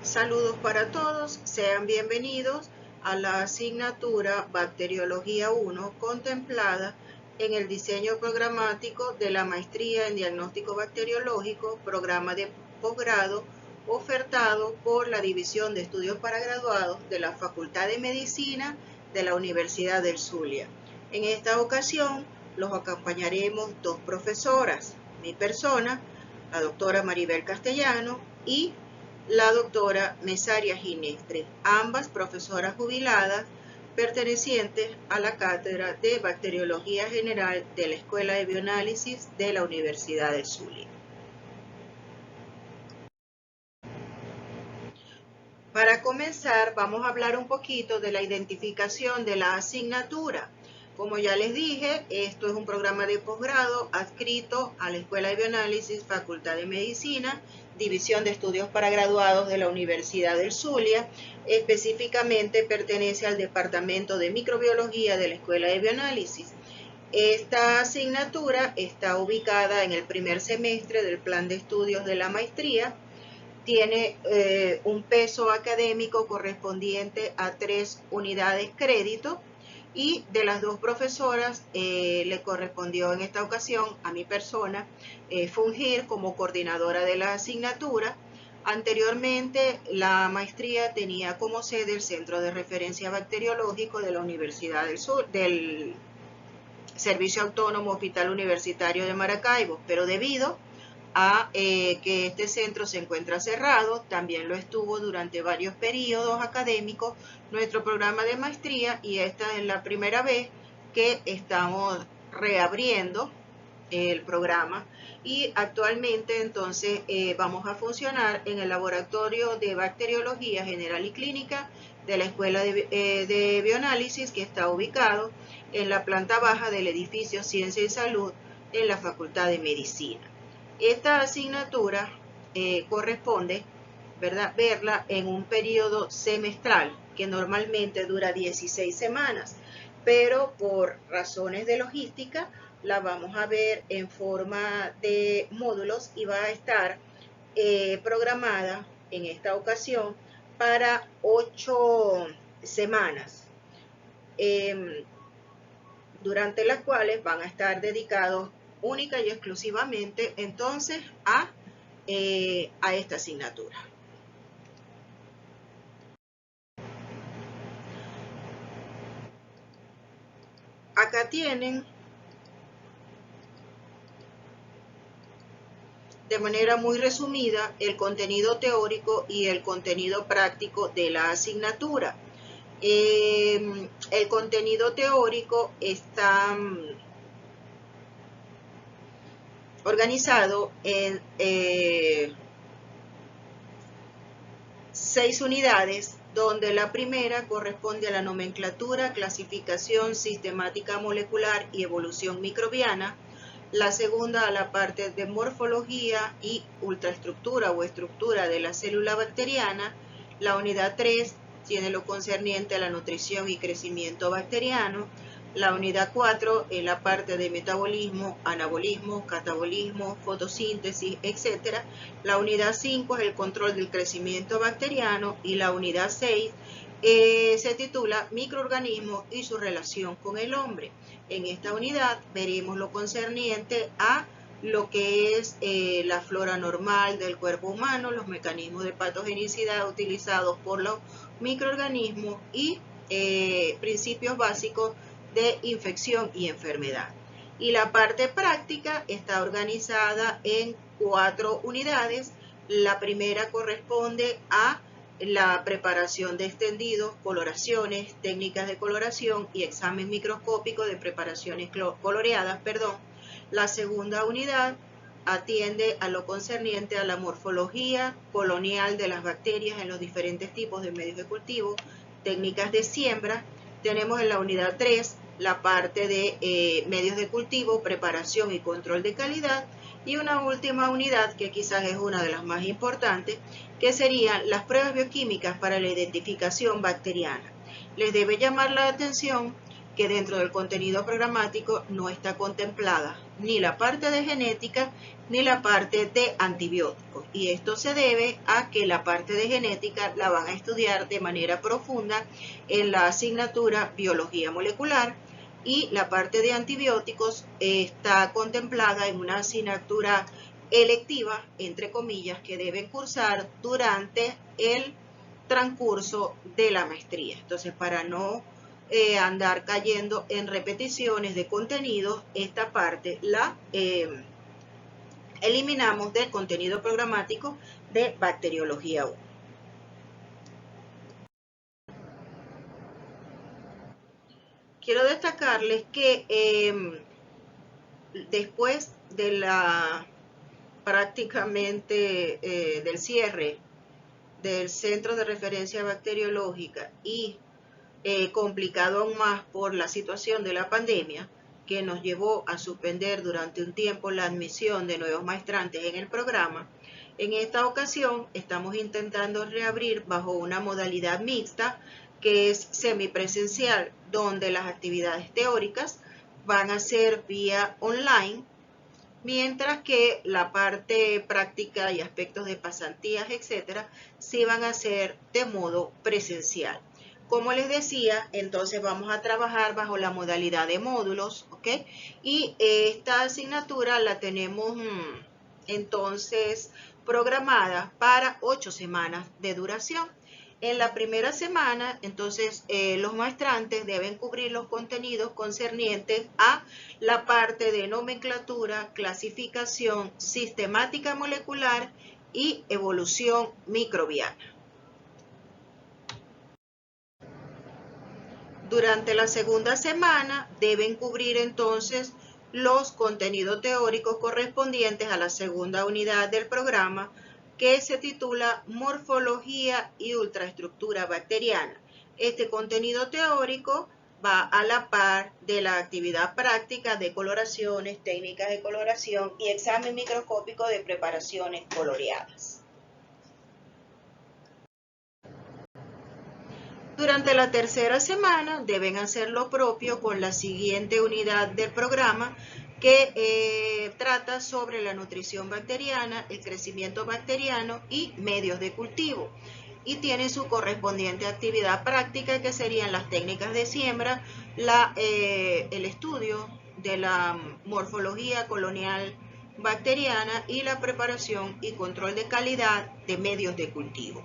Saludos para todos, sean bienvenidos a la asignatura Bacteriología 1 contemplada en el diseño programático de la Maestría en Diagnóstico Bacteriológico, programa de posgrado ofertado por la División de Estudios para Graduados de la Facultad de Medicina de la Universidad del Zulia. En esta ocasión los acompañaremos dos profesoras, mi persona, la doctora Maribel Castellano, y la doctora Mesaria Ginestre, ambas profesoras jubiladas pertenecientes a la Cátedra de Bacteriología General de la Escuela de Bioanálisis de la Universidad del Zulia. Para comenzar, vamos a hablar un poquito de la identificación de la asignatura. Como ya les dije, esto es un programa de posgrado adscrito a la Escuela de Bioanálisis, Facultad de Medicina, División de Estudios para Graduados de la Universidad del Zulia. Específicamente pertenece al Departamento de Microbiología de la Escuela de Bioanálisis. Esta asignatura está ubicada en el primer semestre del plan de estudios de la maestría. Tiene un peso académico correspondiente a 3 unidades crédito, y de las dos profesoras le correspondió en esta ocasión a mi persona fungir como coordinadora de la asignatura. Anteriormente, la maestría tenía como sede el Centro de Referencia Bacteriológico de la Universidad del Sur, del Servicio Autónomo Hospital Universitario de Maracaibo, pero debido a que este centro se encuentra cerrado, también lo estuvo durante varios periodos académicos nuestro programa de maestría, y esta es la primera vez que estamos reabriendo el programa, y actualmente entonces vamos a funcionar en el Laboratorio de Bacteriología General y Clínica de la Escuela de Bioanálisis, que está ubicado en la planta baja del edificio Ciencia y Salud en la Facultad de Medicina. Esta asignatura corresponde, ¿verdad?, verla en un periodo semestral que normalmente dura 16 semanas, pero por razones de logística la vamos a ver en forma de módulos y va a estar programada en esta ocasión para 8 semanas, durante las cuales van a estar dedicados única y exclusivamente entonces a esta asignatura. Acá tienen de manera muy resumida el contenido teórico y el contenido práctico de la asignatura. El contenido teórico está organizado en 6 unidades, donde la primera corresponde a la nomenclatura, clasificación, sistemática molecular y evolución microbiana. La segunda a la parte de morfología y ultraestructura o estructura de la célula bacteriana. La unidad 3 tiene lo concerniente a la nutrición y crecimiento bacteriano. La unidad 4 es la parte de metabolismo, anabolismo, catabolismo, fotosíntesis, etc. La unidad 5 es el control del crecimiento bacteriano, y la unidad 6 se titula Microorganismos y su relación con el hombre. En esta unidad veremos lo concerniente a lo que es la flora normal del cuerpo humano, los mecanismos de patogenicidad utilizados por los microorganismos y principios básicos de infección y enfermedad. Y la parte práctica está organizada en 4 unidades. La primera corresponde a la preparación de extendidos, coloraciones, técnicas de coloración y examen microscópico de preparaciones coloreadas. La segunda unidad atiende a lo concerniente a la morfología colonial de las bacterias en los diferentes tipos de medios de cultivo, técnicas de siembra. Tenemos en la unidad 3 la parte de medios de cultivo, preparación y control de calidad, y una última unidad que quizás es una de las más importantes, que serían las pruebas bioquímicas para la identificación bacteriana. Les debe llamar la atención que dentro del contenido programático no está contemplada ni la parte de genética ni la parte de antibióticos. Y esto se debe a que la parte de genética la van a estudiar de manera profunda en la asignatura Biología Molecular, y la parte de antibióticos está contemplada en una asignatura electiva, entre comillas, que deben cursar durante el transcurso de la maestría. Entonces, para no andar cayendo en repeticiones de contenidos, esta parte la eliminamos del contenido programático de Bacteriología 1. Quiero destacarles que después de la prácticamente del cierre del Centro de Referencia Bacteriológica y complicado aún más por la situación de la pandemia, que nos llevó a suspender durante un tiempo la admisión de nuevos maestrantes en el programa, en esta ocasión estamos intentando reabrir bajo una modalidad mixta que es semipresencial, donde las actividades teóricas van a ser vía online, mientras que la parte práctica y aspectos de pasantías, etcétera, sí van a ser de modo presencial. Como les decía, entonces vamos a trabajar bajo la modalidad de módulos, ¿ok? Y esta asignatura la tenemos entonces programada para 8 semanas de duración. En la primera semana, entonces, los maestrantes deben cubrir los contenidos concernientes a la parte de nomenclatura, clasificación, sistemática molecular y evolución microbiana. Durante la segunda semana deben cubrir entonces los contenidos teóricos correspondientes a la segunda unidad del programa, que se titula Morfología y Ultraestructura Bacteriana. Este contenido teórico va a la par de la actividad práctica de coloraciones, técnicas de coloración y examen microscópico de preparaciones coloreadas. Durante la tercera semana deben hacer lo propio con la siguiente unidad del programa, que trata sobre la nutrición bacteriana, el crecimiento bacteriano y medios de cultivo, y tiene su correspondiente actividad práctica, que serían las técnicas de siembra, el estudio de la morfología colonial bacteriana y la preparación y control de calidad de medios de cultivo.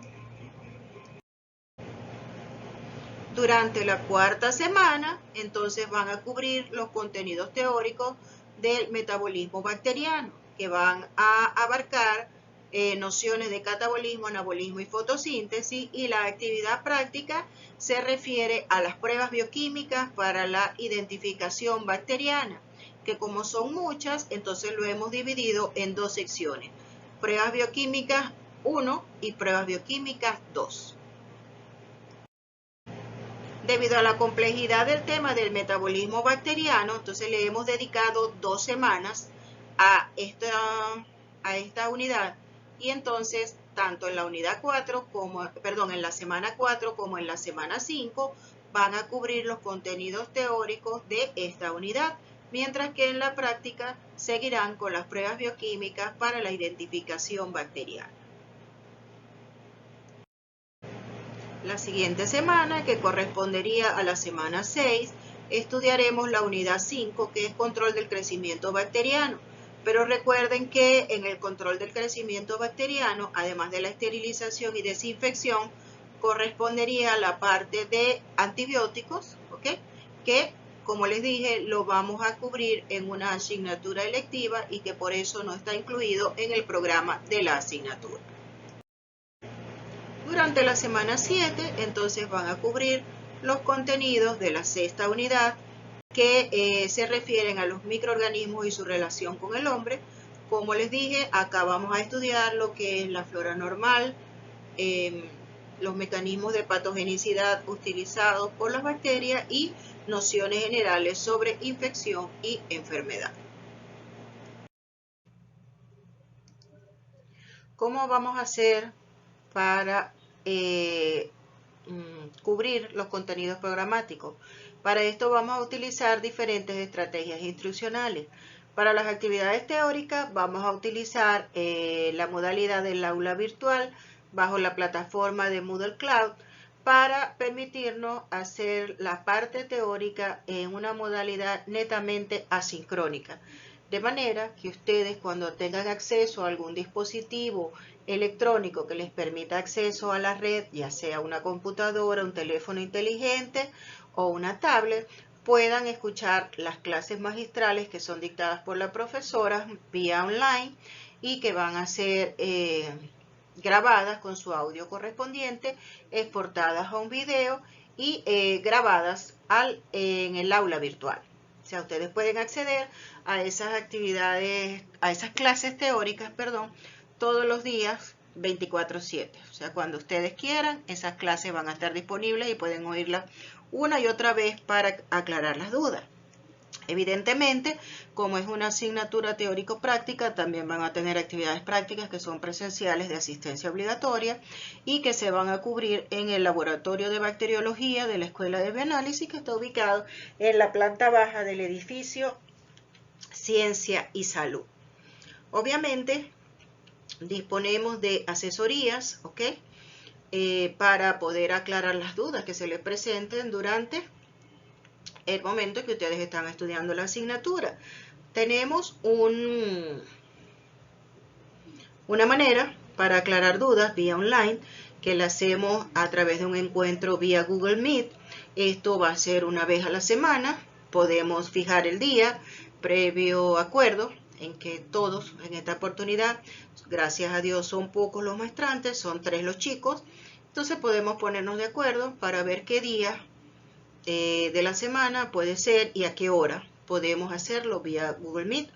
Durante la cuarta semana, entonces van a cubrir los contenidos teóricos del metabolismo bacteriano, que van a abarcar nociones de catabolismo, anabolismo y fotosíntesis, y la actividad práctica se refiere a las pruebas bioquímicas para la identificación bacteriana, que como son muchas, entonces lo hemos dividido en dos secciones: pruebas bioquímicas 1 y pruebas bioquímicas 2. Debido a la complejidad del tema del metabolismo bacteriano, entonces le hemos dedicado 2 semanas a esta unidad, y entonces tanto en la unidad 4 en la semana 4 como en la semana 5 van a cubrir los contenidos teóricos de esta unidad, mientras que en la práctica seguirán con las pruebas bioquímicas para la identificación bacteriana. La siguiente semana, que correspondería a la semana 6, estudiaremos la unidad 5, que es control del crecimiento bacteriano. Pero recuerden que en el control del crecimiento bacteriano, además de la esterilización y desinfección, correspondería a la parte de antibióticos, ¿ok? Que, como les dije, lo vamos a cubrir en una asignatura electiva y que por eso no está incluido en el programa de la asignatura. Durante la semana 7, entonces van a cubrir los contenidos de la sexta unidad, que se refieren a los microorganismos y su relación con el hombre. Como les dije, acá vamos a estudiar lo que es la flora normal, los mecanismos de patogenicidad utilizados por las bacterias y nociones generales sobre infección y enfermedad. ¿Cómo vamos a hacer para cubrir los contenidos programáticos. Para esto vamos a utilizar diferentes estrategias instruccionales. Para las actividades teóricas vamos a utilizar la modalidad del aula virtual bajo la plataforma de Moodle Cloud para permitirnos hacer la parte teórica en una modalidad netamente asincrónica. De manera que ustedes, cuando tengan acceso a algún dispositivo electrónico que les permita acceso a la red, ya sea una computadora, un teléfono inteligente o una tablet, puedan escuchar las clases magistrales que son dictadas por la profesora vía online y que van a ser grabadas con su audio correspondiente, exportadas a un video y grabadas en el aula virtual. O sea, ustedes pueden acceder a esas actividades, a esas clases teóricas, todos los días 24/7. O sea, cuando ustedes quieran, esas clases van a estar disponibles y pueden oírlas una y otra vez para aclarar las dudas. Evidentemente, como es una asignatura teórico-práctica, también van a tener actividades prácticas que son presenciales de asistencia obligatoria y que se van a cubrir en el laboratorio de bacteriología de la Escuela de Bioanálisis, que está ubicado en la planta baja del edificio Ciencia y Salud. Obviamente, disponemos de asesorías, para poder aclarar las dudas que se les presenten durante el momento en que ustedes están estudiando la asignatura. Tenemos una manera para aclarar dudas vía online, que la hacemos a través de un encuentro vía Google Meet. Esto va a ser una vez a la semana. Podemos fijar el día previo acuerdo en que todos en esta oportunidad, gracias a Dios, son pocos los muestrantes, son 3 los chicos. Entonces podemos ponernos de acuerdo para ver qué día de la semana puede ser y a qué hora podemos hacerlo vía Google Meet.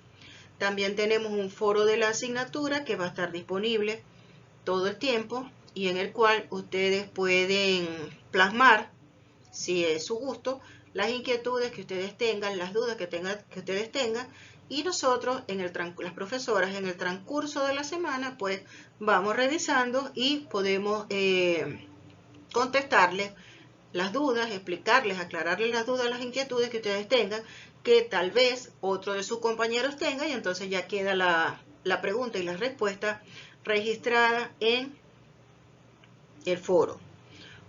También tenemos un foro de la asignatura que va a estar disponible todo el tiempo y en el cual ustedes pueden plasmar, si es su gusto, las inquietudes que ustedes tengan, las dudas que ustedes tengan, y nosotros, las profesoras, en el transcurso de la semana, pues vamos revisando y podemos contestarles las dudas, explicarles, aclararles las dudas, las inquietudes que ustedes tengan, que tal vez otro de sus compañeros tenga, y entonces ya queda la pregunta y la respuesta registrada en el foro.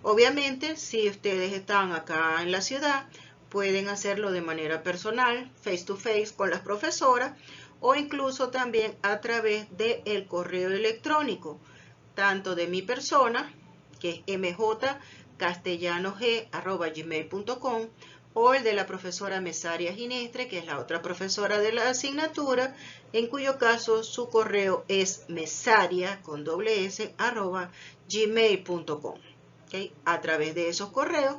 Obviamente, si ustedes están acá en la ciudad, pueden hacerlo de manera personal, face to face con las profesoras, o incluso también a través del correo electrónico, tanto de mi persona, que es mjcastellanog@gmail.com, o el de la profesora Mesaria Ginestre, que es la otra profesora de la asignatura, en cuyo caso su correo es mesaria@gmail.com. A través de esos correos,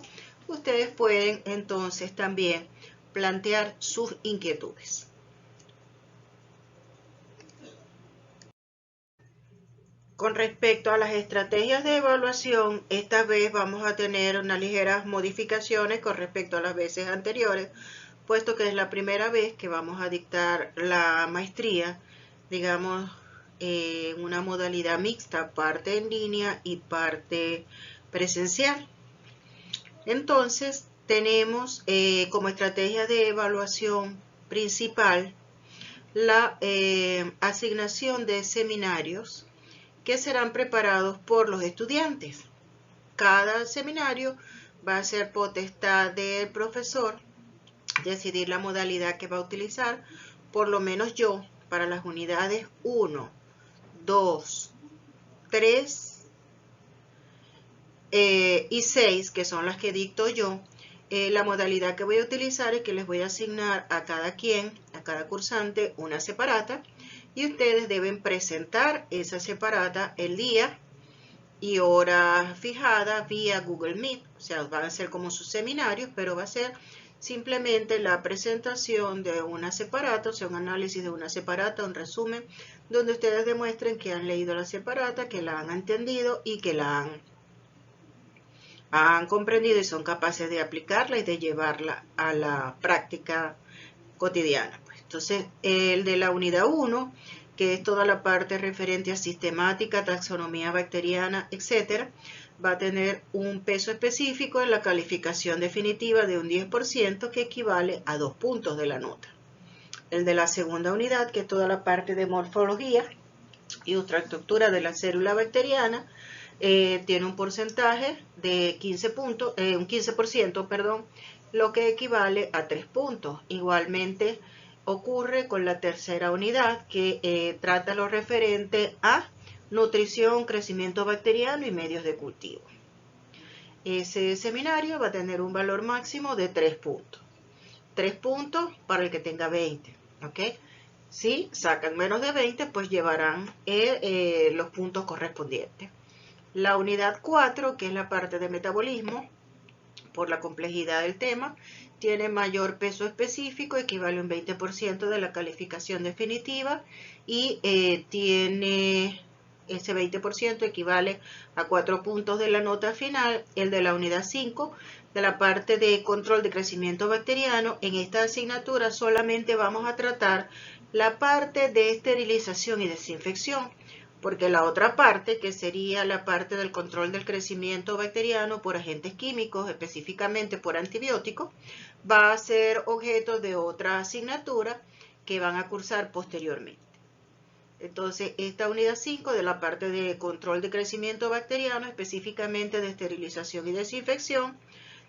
ustedes pueden entonces también plantear sus inquietudes. Con respecto a las estrategias de evaluación, esta vez vamos a tener unas ligeras modificaciones con respecto a las veces anteriores, puesto que es la primera vez que vamos a dictar la maestría, digamos, en una modalidad mixta, parte en línea y parte presencial. Entonces, tenemos como estrategia de evaluación principal la asignación de seminarios que serán preparados por los estudiantes. Cada seminario va a ser potestad del profesor decidir la modalidad que va a utilizar. Por lo menos yo, para las unidades 1, 2, 3 y 6, que son las que dicto yo, la modalidad que voy a utilizar es que les voy a asignar a cada cursante, una separata, y ustedes deben presentar esa separata el día y hora fijada vía Google Meet. O sea, van a ser como sus seminarios, pero va a ser simplemente la presentación de una separata, o sea, un análisis de una separata, un resumen, donde ustedes demuestren que han leído la separata, que la han entendido y que la han comprendido y son capaces de aplicarla y de llevarla a la práctica cotidiana. Entonces, el de la unidad 1, que es toda la parte referente a sistemática, taxonomía bacteriana, etc., va a tener un peso específico en la calificación definitiva de un 10% que equivale a 2 puntos de la nota. El de la segunda unidad, que es toda la parte de morfología y ultraestructura de la célula bacteriana, tiene un porcentaje de 15%, perdón, lo que equivale a 3 puntos. Igualmente ocurre con la tercera unidad, que trata lo referente a nutrición, crecimiento bacteriano y medios de cultivo. Ese seminario va a tener un valor máximo de 3 puntos. 3 puntos para el que tenga 20, ¿ok? Si sacan menos de 20, pues llevarán los puntos correspondientes. La unidad 4, que es la parte de metabolismo, por la complejidad del tema, tiene mayor peso específico, equivale a un 20% de la calificación definitiva y tiene ese 20% equivale a 4 puntos de la nota final. El de la unidad 5, de la parte de control de crecimiento bacteriano, en esta asignatura solamente vamos a tratar la parte de esterilización y desinfección, porque la otra parte, que sería la parte del control del crecimiento bacteriano por agentes químicos, específicamente por antibióticos, va a ser objeto de otra asignatura que van a cursar posteriormente. Entonces, esta unidad 5 de la parte de control de crecimiento bacteriano, específicamente de esterilización y desinfección,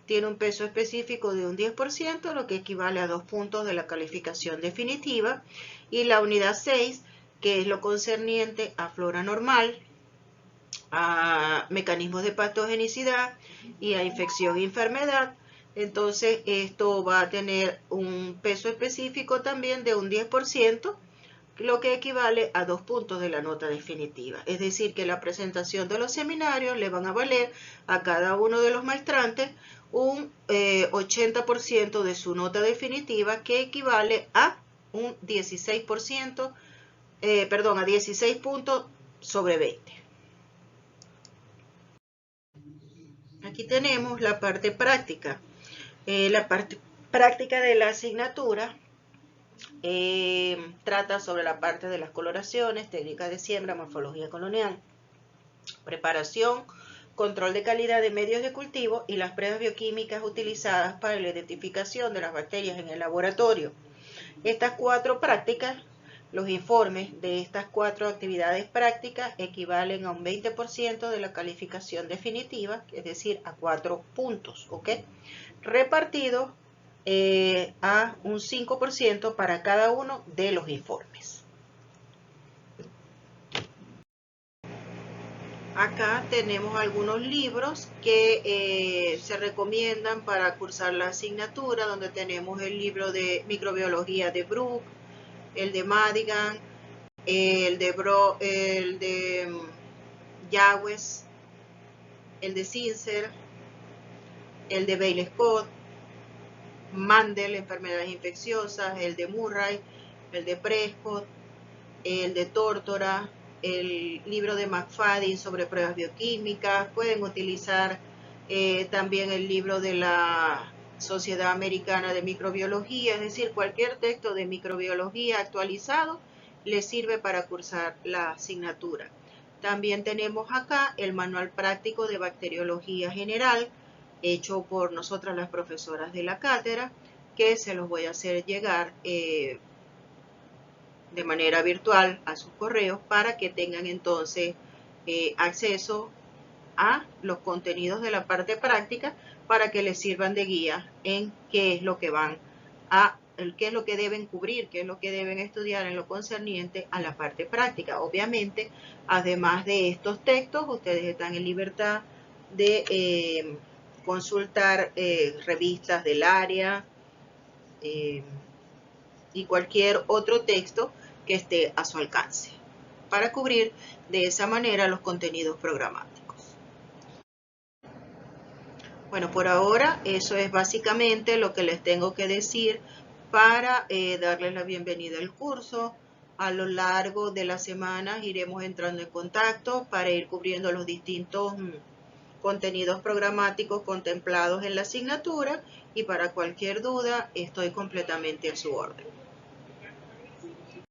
tiene un peso específico de un 10%, lo que equivale a 2 puntos de la calificación definitiva. Y la unidad 6, que es lo concerniente a flora normal, a mecanismos de patogenicidad y a infección e enfermedad, entonces esto va a tener un peso específico también de un 10%, lo que equivale a 2 puntos de la nota definitiva. Es decir, que la presentación de los seminarios le van a valer a cada uno de los maestrantes un 80% de su nota definitiva, que equivale a un 16%, a 16 puntos sobre 20. Aquí tenemos la parte práctica. La parte práctica de la asignatura trata sobre la parte de las coloraciones, técnicas de siembra, morfología colonial, preparación, control de calidad de medios de cultivo y las pruebas bioquímicas utilizadas para la identificación de las bacterias en el laboratorio. Estas 4 prácticas, los informes de estas 4 actividades prácticas equivalen a un 20% de la calificación definitiva, es decir, a 4 puntos, ¿ok? Repartido a un 5% para cada uno de los informes. Acá tenemos algunos libros que se recomiendan para cursar la asignatura, donde tenemos el libro de microbiología de Brook, el de Madigan, el de Yawes, el de Sincer, el de Bailey Scott, Mandel, enfermedades infecciosas, el de Murray, el de Prescott, el de Tórtora, el libro de McFadden sobre pruebas bioquímicas. Pueden utilizar también el libro de la Sociedad Americana de Microbiología, es decir, cualquier texto de microbiología actualizado les sirve para cursar la asignatura. También tenemos acá el manual práctico de bacteriología general, hecho por nosotras las profesoras de la cátedra, que se los voy a hacer llegar de manera virtual a sus correos para que tengan entonces acceso a los contenidos de la parte práctica, para que les sirvan de guía en qué es lo que qué es lo que deben cubrir, qué es lo que deben estudiar en lo concerniente a la parte práctica. Obviamente, además de estos textos, ustedes están en libertad de consultar revistas del área y cualquier otro texto que esté a su alcance, para cubrir de esa manera los contenidos programáticos. Bueno, por ahora eso es básicamente lo que les tengo que decir para darles la bienvenida al curso. A lo largo de las semanas iremos entrando en contacto para ir cubriendo los distintos contenidos programáticos contemplados en la asignatura, y para cualquier duda estoy completamente a su orden.